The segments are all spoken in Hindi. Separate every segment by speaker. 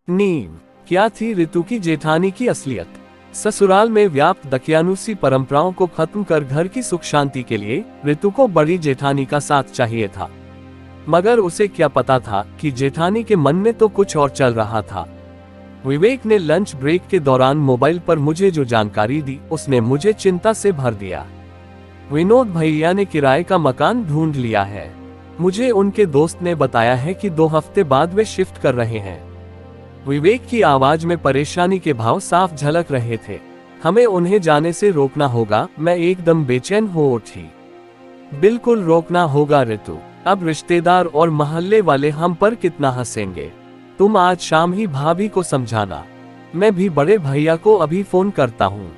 Speaker 1: नींव। क्या थी ऋतु की जेठानी की असलियत? ससुराल में व्याप्त दकियानुसी परंपराओं को खत्म कर घर की सुख शांति के लिए ऋतु को बड़ी जेठानी का साथ चाहिए था। मगर उसे क्या पता था कि जेठानी के मन में तो कुछ और चल रहा था। विवेक ने लंच ब्रेक के दौरान मोबाइल पर मुझे जो जानकारी दी उसने मुझे चिंता से भर दिया। विनोद भैया ने किराए का मकान ढूंढ लिया है। मुझे उनके दोस्त ने बताया है कि 2 हफ्ते बाद वे शिफ्ट कर रहे हैं। विवेक की आवाज में परेशानी के भाव साफ झलक रहे थे। हमें उन्हें जाने से रोकना होगा। मैं एकदम बेचैन हो उठी। बिल्कुल रोकना होगा ऋतु। अब रिश्तेदार और मोहल्ले वाले हम पर कितना हंसेंगे। तुम आज शाम ही भाभी को समझाना। मैं भी बड़े भैया को अभी फोन करता हूँ।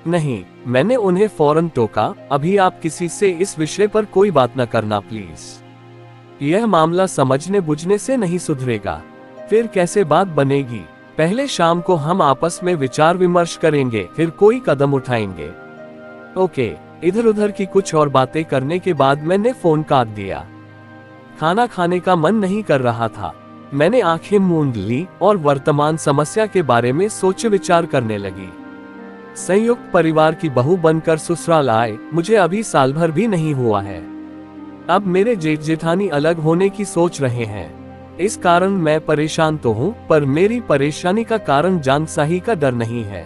Speaker 1: नहीं, मैंने उन्हें फौरन टोका। अभी आप किसी से इस विषय पर कोई बात न करना प्लीज। यह मामला समझने बुझने से नहीं सुधरेगा। फिर कैसे बात बनेगी? पहले शाम को हम आपस में विचार विमर्श करेंगे, फिर कोई कदम उठाएंगे। ओके। इधर उधर की कुछ और बातें करने के बाद मैंने फोन काट दिया। खाना खाने का मन नहीं कर रहा था। मैंने आंखें मूंद ली और वर्तमान समस्या के बारे में सोच विचार करने लगी। संयुक्त परिवार की बहू बनकर ससुराल आए मुझे अभी साल भर भी नहीं हुआ है। अब मेरे जेठ जेठानी अलग होने की सोच रहे हैं। इस कारण मैं परेशान तो हूँ, पर मेरी परेशानी का कारण जानसाही का डर नहीं है।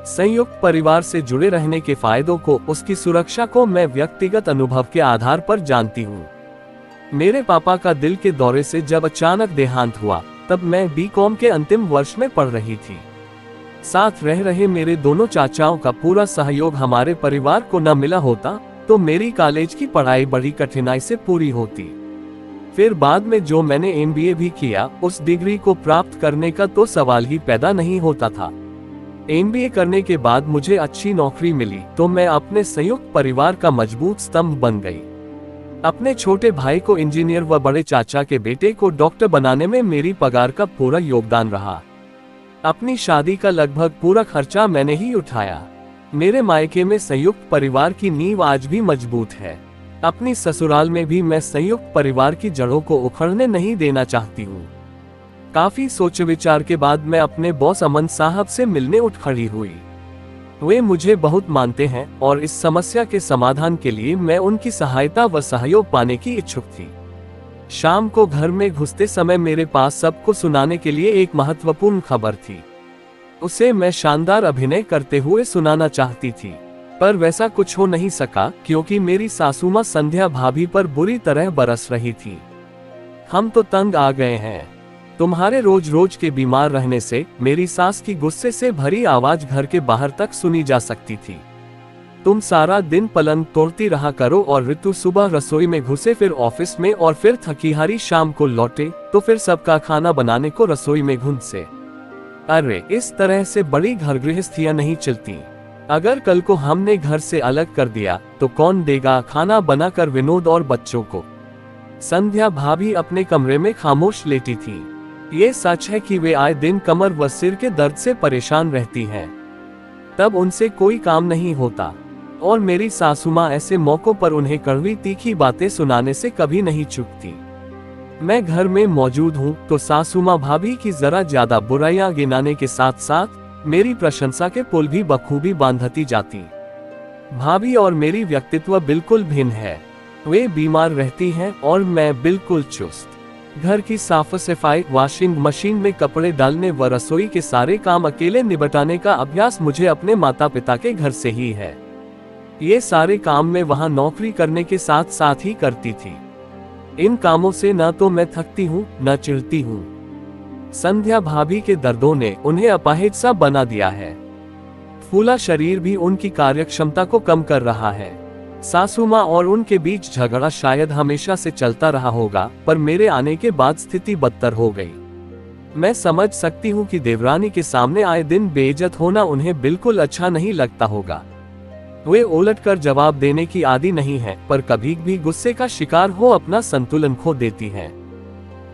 Speaker 1: संयुक्त परिवार से जुड़े रहने के फायदों को, उसकी सुरक्षा को मैं व्यक्तिगत अनुभव के आधार पर जानती हूँ। मेरे पापा का दिल के दौरे से जब अचानक देहांत हुआ, तब मैं बीकॉम के अंतिम वर्ष में पढ़ रही थी। साथ रह रहे मेरे दोनों चाचाओं का पूरा सहयोग हमारे परिवार को न मिला होता तो मेरी कॉलेज की पढ़ाई बड़ी कठिनाई से पूरी होती। फिर बाद में जो मैंने एमबीए भी किया, उस डिग्री को प्राप्त करने का तो सवाल ही पैदा नहीं होता था। एमबीए करने के बाद मुझे अच्छी नौकरी मिली तो मैं अपने संयुक्त परिवार का मजबूत स्तंभ बन गई। अपने छोटे भाई को इंजीनियर व बड़े चाचा के बेटे को डॉक्टर बनाने में मेरी पगार का पूरा योगदान रहा। अपनी शादी का लगभग पूरा खर्चा मैंने ही उठाया। मेरे मायके में संयुक्त परिवार की नींव आज भी मजबूत है। अपनी ससुराल में भी मैं संयुक्त परिवार की जड़ों को उखड़ने नहीं देना चाहती हूँ। काफी सोच विचार के बाद मैं अपने बॉस अमन साहब से मिलने उठ खड़ी हुई। वे मुझे बहुत मानते हैं और इस समस्या के समाधान के लिए मैं उनकी सहायता व सहयोग पाने की इच्छुक थी। शाम को घर में घुसते समय मेरे पास सबको सुनाने के लिए एक महत्वपूर्ण खबर थी। उसे मैं शानदार अभिनय करते हुए सुनाना चाहती थी, पर वैसा कुछ हो नहीं सका क्योंकि मेरी सासू मां संध्या भाभी पर बुरी तरह बरस रही थी। हम तो तंग आ गए हैं। तुम्हारे रोज रोज के बीमार रहने से मेरी सास की गुस्से से भरी आवाज घर के बाहर तक सुनी जा सकती थी। तुम सारा दिन पलंग तोड़ती रहा करो और ऋतु सुबह रसोई में घुसे, फिर ऑफिस में और फिर थकी हारी शाम को लौटे तो फिर सबका खाना बनाने को रसोई में घुसे। अरे, इस तरह से बड़ी घर गृहस्थियां नहीं चलती। अगर कल को हमने घर से अलग कर दिया तो कौन देगा खाना बनाकर विनोद और बच्चों को? संध्या भाभी अपने कमरे में खामोश लेटी थी। ये सच है कि वे आए दिन कमर व सिर के दर्द से परेशान रहती हैं। तब उनसे कोई काम नहीं होता और मेरी सासू मां ऐसे मौकों पर उन्हें कड़वी तीखी बातें सुनाने से कभी नहीं चूकती। मैं घर में मौजूद हूँ तो सासू मां भाभी की जरा ज्यादा बुराइयां गिनाने के साथ साथ मेरी प्रशंसा के पुल भी बखूबी बांधती जाती। भाभी और मेरी व्यक्तित्व बिल्कुल भिन्न है। वे बीमार रहती हैं और मैं बिल्कुल चुस्त। घर की साफ सफाई, वॉशिंग मशीन में कपड़े डालने व रसोई के सारे काम अकेले निपटाने का अभ्यास मुझे अपने माता पिता के घर से ही है। ये सारे काम मैं वहाँ नौकरी करने के साथ साथ ही करती थी। इन कामों से न तो मैं थकती हूँ न चिढ़ती हूँ। संध्या भाभी के दर्दों ने उन्हें अपाहिज सा बना दिया है। फूला शरीर भी उनकी कार्यक्षमता को कम कर रहा है। सासू माँ और उनके बीच झगड़ा शायद हमेशा से चलता रहा होगा, पर मेरे आने के बाद स्थिति बदतर हो गई। मैं समझ सकती हूँ कि देवरानी के सामने आए दिन बेइज्जत होना उन्हें बिल्कुल अच्छा नहीं लगता होगा। वे उलटकर जवाब देने की आदी नहीं है, पर कभी भी गुस्से का शिकार हो अपना संतुलन खो देती हैं।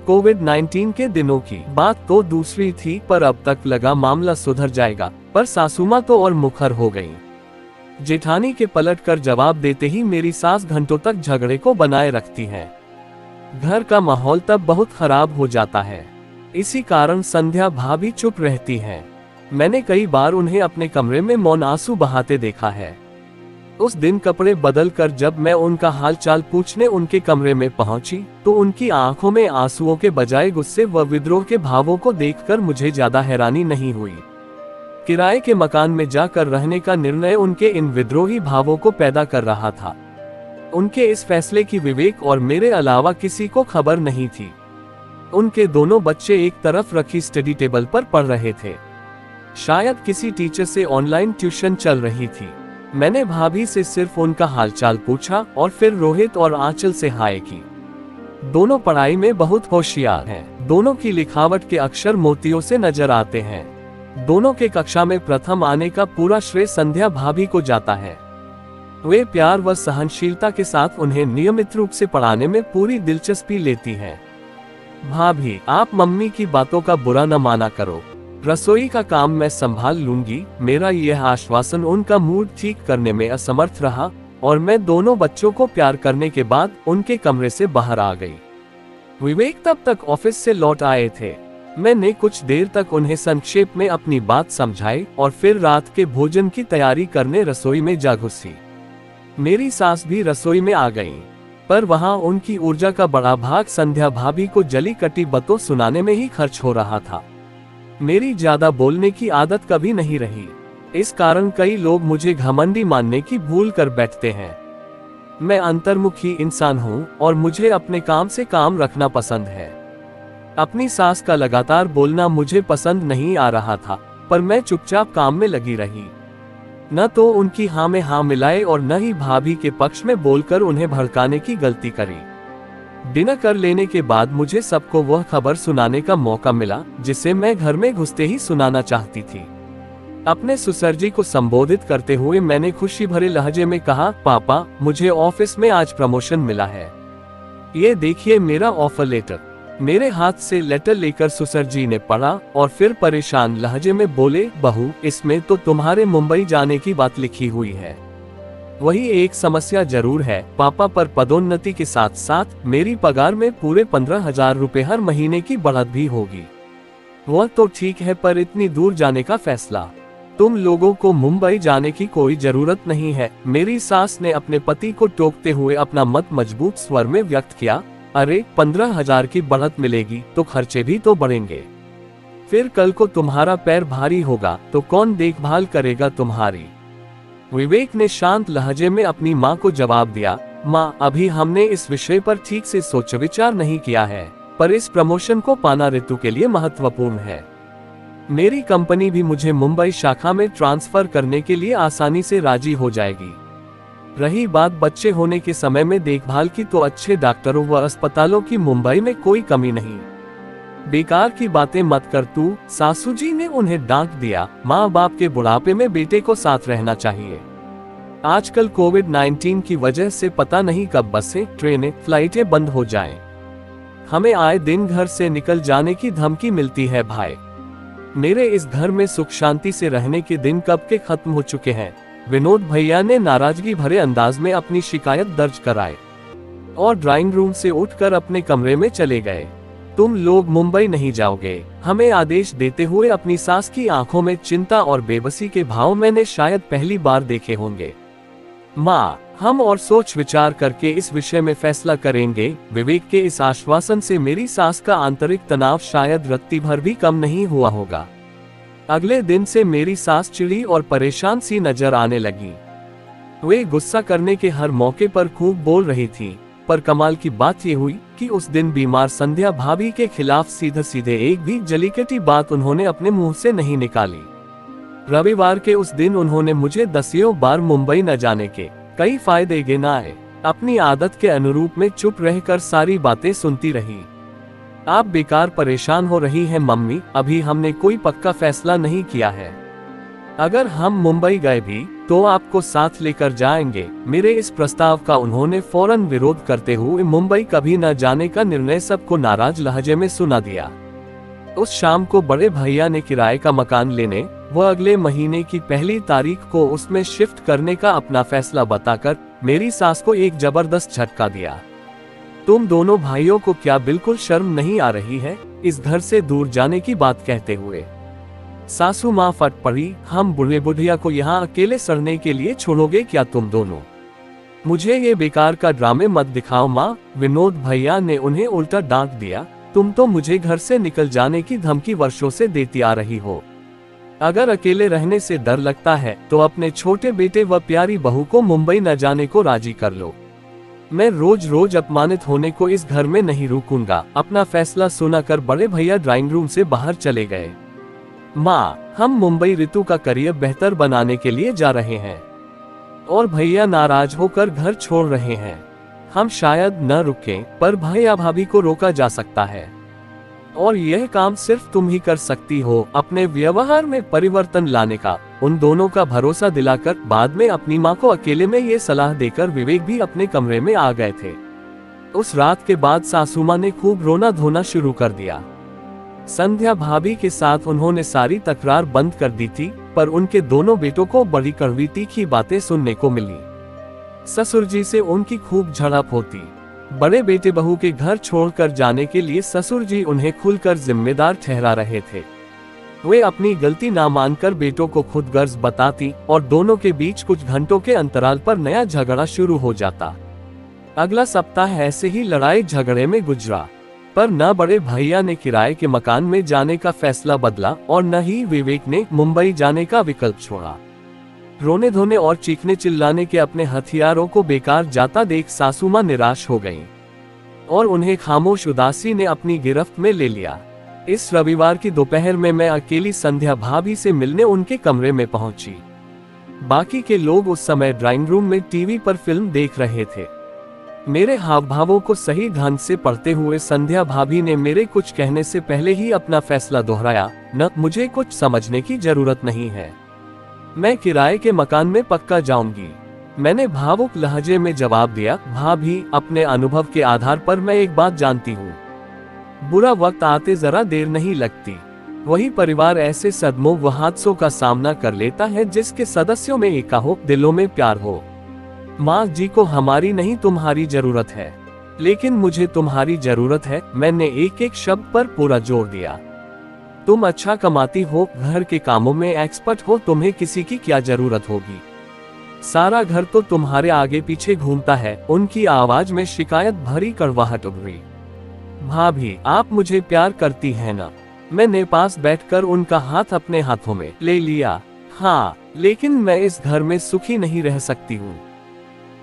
Speaker 1: कोविड-19 के दिनों की बात तो दूसरी थी, पर अब तक लगा मामला सुधर जाएगा, पर सासुमा तो और मुखर हो गई। जेठानी के पलटकर जवाब देते ही मेरी सास घंटों तक झगड़े को बनाए रखती है। घर का माहौल तब बहुत खराब हो जाता है। इसी कारण संध्या भाभी चुप रहती हैं। मैंने कई बार उन्हें अपने कमरे में मौन आंसू बहाते देखा है। उस दिन कपड़े बदलकर जब मैं उनका हालचाल पूछने उनके कमरे में पहुंची, तो उनकी आंखों में आंसुओं के बजाय गुस्से व विद्रोह के भावों को देखकर मुझे ज्यादा हैरानी नहीं हुई। किराए के मकान में जाकर रहने का निर्णय उनके इन विद्रोही भावों को पैदा कर रहा था। उनके इस फैसले की विवेक और मेरे अलावा किसी को खबर नहीं थी। उनके दोनों बच्चे एक तरफ रखी स्टडी टेबल पर पढ़ रहे थे। शायद किसी टीचर से ऑनलाइन ट्यूशन चल रही थी। मैंने भाभी से सिर्फ उनका हालचाल पूछा और फिर रोहित और आंचल से हाय की। दोनों पढ़ाई में बहुत होशियार हैं। दोनों की लिखावट के अक्षर मोतियों से नजर आते हैं। दोनों के कक्षा में प्रथम आने का पूरा श्रेय संध्या भाभी को जाता है। वे प्यार व सहनशीलता के साथ उन्हें नियमित रूप से पढ़ाने में पूरी दिलचस्पी लेती हैं। भाभी, आप मम्मी की बातों का बुरा न माना करो। रसोई का काम मैं संभाल लूंगी। मेरा यह आश्वासन उनका मूड ठीक करने में असमर्थ रहा और मैं दोनों बच्चों को प्यार करने के बाद उनके कमरे से बाहर आ गई। विवेक तब तक ऑफिस से लौट आए थे। मैंने कुछ देर तक उन्हें संक्षेप में अपनी बात समझाई और फिर रात के भोजन की तैयारी करने रसोई में जा घुसी। मेरी सास भी रसोई में आ गई, पर वहां उनकी ऊर्जा का बड़ा भाग संध्या भाभी को जली कटी बातें सुनाने में ही खर्च हो रहा था। मेरी ज्यादा बोलने की आदत कभी नहीं रही। इस कारण कई लोग मुझे घमंडी मानने की भूल कर बैठते हैं। मैं अंतर्मुखी इंसान हूँ और मुझे अपने काम से काम रखना पसंद है। अपनी सास का लगातार बोलना मुझे पसंद नहीं आ रहा था, पर मैं चुपचाप काम में लगी रही। न तो उनकी हाँ में हाँ मिलाए और न ही भाभी के पक्ष में बोलकर उन्हें भड़काने की गलती करी। डिनर कर लेने के बाद मुझे सबको वह खबर सुनाने का मौका मिला जिसे मैं घर में घुसते ही सुनाना चाहती थी। अपने ससुर को संबोधित करते हुए मैंने खुशी भरे लहजे में कहा, पापा, मुझे ऑफिस में आज प्रमोशन मिला है। ये देखिए मेरा ऑफर लेटर। मेरे हाथ से लेटर लेकर ससुर जी ने पढ़ा और फिर परेशान लहजे में बोले, बहू, इसमें तो तुम्हारे मुंबई जाने की बात लिखी हुई है। वही एक समस्या जरूर है पापा, पर पदोन्नति के साथ साथ मेरी पगार में पूरे 15,000 रुपए हर महीने की बढ़त भी होगी। वह तो ठीक है, पर इतनी दूर जाने का फैसला? तुम लोगों को मुंबई जाने की कोई जरूरत नहीं है। मेरी सास ने अपने पति को टोकते हुए अपना मत मजबूत स्वर में व्यक्त किया। अरे, 15,000 की बढ़त मिलेगी तो खर्चे भी तो बढ़ेंगे। फिर कल को तुम्हारा पैर भारी होगा तो कौन देखभाल करेगा तुम्हारी? विवेक ने शांत लहजे में अपनी माँ को जवाब दिया, माँ, अभी हमने इस विषय पर ठीक से सोच विचार नहीं किया है, पर इस प्रमोशन को पाना ऋतु के लिए महत्वपूर्ण है। मेरी कंपनी भी मुझे मुंबई शाखा में ट्रांसफर करने के लिए आसानी से राजी हो जाएगी। रही बात बच्चे होने के समय में देखभाल की, तो अच्छे डॉक्टरों व अस्पतालों की मुंबई में कोई कमी नहीं। बेकार की बातें मत कर तू, सासू जी ने उन्हें डांट दिया। माँ बाप के बुढ़ापे में बेटे को साथ रहना चाहिए। आजकल कोविड-19 की वजह से पता नहीं कब बसें, ट्रेनें, फ्लाइटें बंद हो जाएं। हमें आए दिन घर से निकल जाने की धमकी मिलती है भाई। मेरे इस घर में सुख शांति से रहने के दिन कब के खत्म हो चुके हैं। विनोद भैया ने नाराजगी भरे अंदाज में अपनी शिकायत दर्ज कराई और ड्राइंग रूम से उठकर अपने कमरे में चले गए। तुम लोग मुंबई नहीं जाओगे, हमें आदेश देते हुए अपनी सास की आंखों में चिंता और बेबसी के भाव मैंने शायद पहली बार देखे होंगे। माँ, हम और सोच विचार करके इस विषय में फैसला करेंगे। विवेक के इस आश्वासन से मेरी सास का आंतरिक तनाव शायद रत्ती भर भी कम नहीं हुआ होगा। अगले दिन से मेरी सास चिड़ी और परेशान सी नजर आने लगी। वे गुस्सा करने के हर मौके पर खूब बोल रही थी, पर कमाल की बात ये हुई कि उस दिन बीमार संध्या भाभी के खिलाफ सीधे सीधे एक भी जलीकटी बात उन्होंने अपने मुंह से नहीं निकाली। रविवार के उस दिन उन्होंने मुझे दसियों बार मुंबई न जाने के कई फायदे गिनाए। अपनी आदत के अनुरूप में चुप रहकर सारी बातें सुनती रही। आप बेकार परेशान हो रही हैं मम्मी, अभी हमने कोई पक्का फैसला नहीं किया है। अगर हम मुंबई गए भी तो आपको साथ लेकर जाएंगे। मेरे इस प्रस्ताव का उन्होंने फौरन विरोध करते हुए मुंबई कभी न जाने का निर्णय सबको नाराज लहजे में सुना दिया। उस शाम को बड़े भैया ने किराए का मकान लेने व अगले महीने की 1 तारीख को उसमें शिफ्ट करने का अपना फैसला बताकर मेरी सास को एक जबरदस्त झटका दिया। तुम दोनों भाइयों को क्या बिल्कुल शर्म नहीं आ रही है? इस घर से दूर जाने की बात कहते हुए। सासू माँ फट पड़ी, हम बूढ़े बुढ़िया को यहाँ अकेले सड़ने के लिए छोड़ोगे क्या तुम दोनों? मुझे ये बेकार का ड्रामे मत दिखाओ माँ, विनोद भैया ने उन्हें उल्टा डांट दिया। तुम तो मुझे घर से निकल जाने की धमकी वर्षों से देती आ रही हो। अगर अकेले रहने से डर लगता है तो अपने छोटे बेटे व प्यारी बहू को मुंबई न जाने को राजी कर लो। मैं रोज रोज अपमानित होने को इस घर में नहीं रुकूंगा। अपना फैसला सुनाकर बड़े भैया ड्राइंग रूम से बाहर चले गए। माँ, हम मुंबई ऋतु का करियर बेहतर बनाने के लिए जा रहे हैं और भैया नाराज होकर घर छोड़ रहे हैं। हम शायद न रुकें, पर भैया भाभी को रोका जा सकता है और यह काम सिर्फ तुम ही कर सकती हो अपने व्यवहार में परिवर्तन लाने का। उन दोनों का भरोसा दिलाकर बाद में अपनी माँ को अकेले में ये सलाह देकर विवेक भी अपने कमरे में आ गए थे। उस रात के बाद सासू माँ ने खूब रोना धोना शुरू कर दिया। संध्या भाभी के साथ उन्होंने सारी तकरार बंद कर दी थी, पर उनके दोनों बेटों को बड़ी कड़वी तीखी बातें सुनने को मिली। ससुर जी से उनकी खूब झड़प होती। बड़े बेटे बहू के घर छोड़कर जाने के लिए ससुर जी उन्हें खुलकर जिम्मेदार ठहरा रहे थे। वे अपनी गलती ना मानकर बेटों को खुद गर्ज बताती और दोनों के बीच कुछ घंटों के अंतराल पर नया झगड़ा शुरू हो जाता। अगला सप्ताह ऐसे ही लड़ाई झगड़े में गुजरा, पर न बड़े भैया ने किराए के मकान में जाने का फैसला बदला और न ही विवेक ने मुंबई जाने का विकल्प छोड़ा। रोने धोने और चीखने चिल्लाने के अपने हथियारों को बेकार जाता देख सासू माँ निराश हो गईं और उन्हें खामोश उदासी ने अपनी गिरफ्त में ले लिया। इस रविवार की दोपहर में मैं अकेली संध्या भाभी से मिलने उनके कमरे में पहुंची। बाकी के लोग उस समय ड्राइंग रूम में टीवी पर फिल्म देख रहे थे। मेरे हाव भावों को सही ढंग से पढ़ते हुए संध्या भाभी ने मेरे कुछ कहने से पहले ही अपना फैसला दोहराया। न, मुझे कुछ समझने की जरूरत नहीं है, मैं किराए के मकान में पक्का जाऊंगी। मैंने भावुक लहजे में जवाब दिया। भाभी, अपने अनुभव के आधार पर मैं एक बात जानती हूँ, बुरा वक्त आते जरा देर नहीं लगती। वही परिवार ऐसे सदमों व हादसों का सामना कर लेता है जिसके सदस्यों में एका हो, दिलों में प्यार हो। माँ जी को हमारी नहीं तुम्हारी जरूरत है, लेकिन मुझे तुम्हारी जरूरत है। मैंने एक एक शब्द पर पूरा जोर दिया। तुम अच्छा कमाती हो, घर के कामों में एक्सपर्ट हो, तुम्हें किसी की क्या जरूरत होगी? सारा घर तो तुम्हारे आगे पीछे घूमता है। उनकी आवाज में शिकायत भरी कड़वाहट उभरी। भाभी, आप मुझे प्यार करती है ना? मैंने पास बैठकर उनका हाथ अपने हाथों में ले लिया। हाँ, लेकिन मैं इस घर में सुखी नहीं रह सकती हूँ,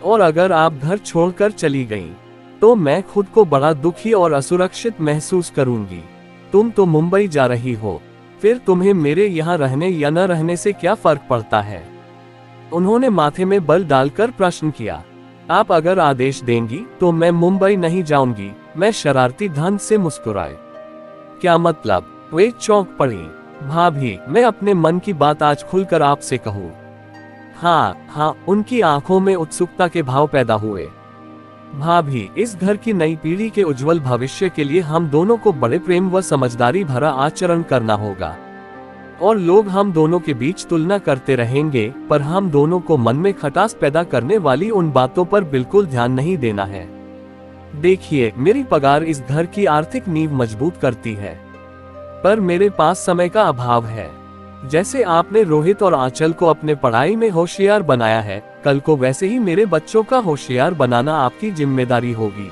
Speaker 1: और अगर आप घर छोड़कर चली गईं, तो मैं खुद को बड़ा दुखी और असुरक्षित महसूस करूंगी। तुम तो मुंबई जा रही हो, फिर तुम्हें मेरे यहाँ रहने या न रहने से क्या फर्क पड़ता है? उन्होंने माथे में बल डालकर प्रश्न किया। आप अगर आदेश देंगी तो मैं मुंबई नहीं जाऊंगी। मैं शरारती ढंग से मुस्कुराए। क्या मतलब? वे चौंक पड़ी। भाभी, मैं अपने मन की बात आज खुलकर आपसे कहूँ। हाँ, उनकी आंखों में उत्सुकता के भाव पैदा हुए। भाभी, इस घर की नई पीढ़ी के उज्जवल भविष्य के लिए हम दोनों को बड़े प्रेम व समझदारी भरा आचरण करना होगा, और लोग हम दोनों के बीच तुलना करते रहेंगे, पर हम दोनों को मन में खटास पैदा करने वाली उन बातों पर बिल्कुल ध्यान नहीं देना है। देखिए, मेरी पगार इस घर की आर्थिक नींव मजबूत करती है, पर मेरे पास समय का अभाव है। जैसे आपने रोहित और आंचल को अपने पढ़ाई में होशियार बनाया है, कल को वैसे ही मेरे बच्चों का होशियार बनाना आपकी जिम्मेदारी होगी।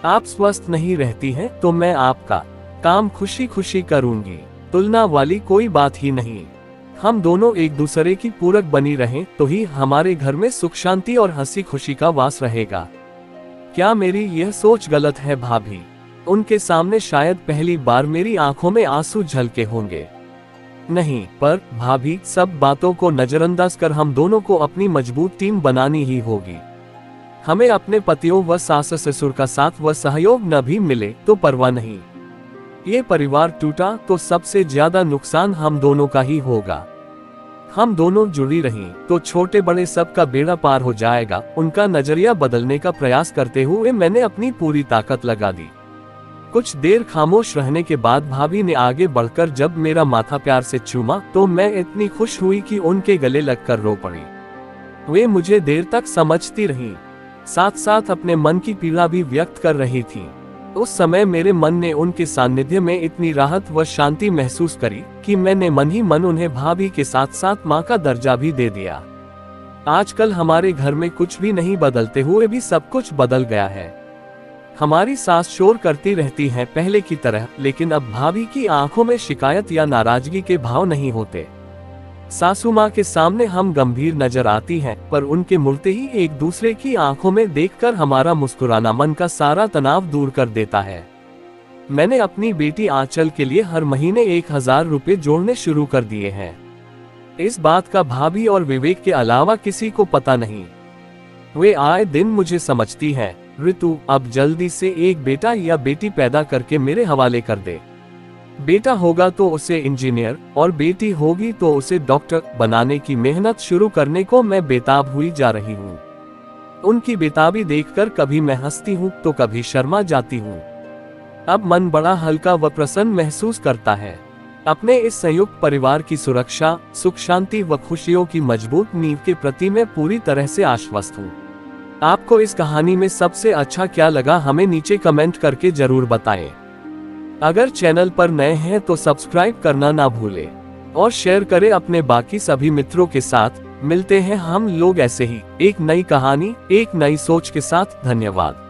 Speaker 1: आप स्वस्थ नहीं रहती हैं तो मैं आपका काम खुशी खुशी करूंगी। तुलना वाली कोई बात ही नहीं। हम दोनों एक दूसरे की पूरक बनी रहें तो ही हमारे घर में सुख शांति और हंसी खुशी का वास रहेगा। क्या मेरी यह सोच गलत है भाभी? उनके सामने शायद पहली बार मेरी आंखों में आंसू झलके होंगे। नहीं, पर भाभी, सब बातों को नजरअंदाज कर हम दोनों को अपनी मजबूत टीम बनानी ही होगी। हमें अपने पतियों व सास ससुर का साथ व सहयोग न भी मिले तो परवाह नहीं। ये परिवार टूटा तो सबसे ज्यादा नुकसान हम दोनों का ही होगा। हम दोनों जुड़ी रहीं तो छोटे बड़े सबका बेड़ा पार हो जाएगा। उनका नजरिया बदलने का प्रयास करते हुए मैंने अपनी पूरी ताकत लगा दी। कुछ देर खामोश रहने के बाद भाभी ने आगे बढ़कर जब मेरा माथा प्यार से चूमा तो मैं इतनी खुश हुई कि उनके गले लगकर रो पड़ी। वे मुझे देर तक समझती रहीं, साथ साथ अपने मन की पीड़ा भी व्यक्त कर रही थीं। उस समय मेरे मन ने उनके सानिध्य में इतनी राहत व शांति महसूस करी कि मैंने मन ही मन उन्हें भाभी के साथ साथ माँ का दर्जा भी दे दिया। आजकल हमारे घर में कुछ भी नहीं बदलते हुए भी सब कुछ बदल गया है। हमारी सास शोर करती रहती हैं पहले की तरह, लेकिन अब भाभी की आंखों में शिकायत या नाराजगी के भाव नहीं होते। सासू माँ के सामने हम गंभीर नजर आती हैं, पर उनके मुड़ते ही एक दूसरे की आंखों में देखकर हमारा मुस्कुराना मन का सारा तनाव दूर कर देता है। मैंने अपनी बेटी आंचल के लिए हर महीने 1000 रुपए जोड़ने शुरू कर दिए हैं। इस बात का भाभी और विवेक के अलावा किसी को पता नहीं। वे आए दिन मुझे समझती हैं, ऋतु अब जल्दी से एक बेटा या बेटी पैदा करके मेरे हवाले कर दे। बेटा होगा तो उसे इंजीनियर और बेटी होगी तो उसे डॉक्टर बनाने की मेहनत शुरू करने को मैं बेताब हुई जा रही हूँ। उनकी बेताबी देखकर कभी मैं हंसती हूँ तो कभी शर्मा जाती हूँ। अब मन बड़ा हल्का व प्रसन्न महसूस करता है। अपने इस संयुक्त परिवार की सुरक्षा, सुख शांति व खुशियों की मजबूत नींव के प्रति मैं पूरी तरह से आश्वस्त हूँ। आपको इस कहानी में सबसे अच्छा क्या लगा हमें नीचे कमेंट करके जरूर बताएं। अगर चैनल पर नए हैं तो सब्सक्राइब करना ना भूलें और शेयर करें अपने बाकी सभी मित्रों के साथ। मिलते हैं हम लोग ऐसे ही एक नई कहानी, एक नई सोच के साथ। धन्यवाद।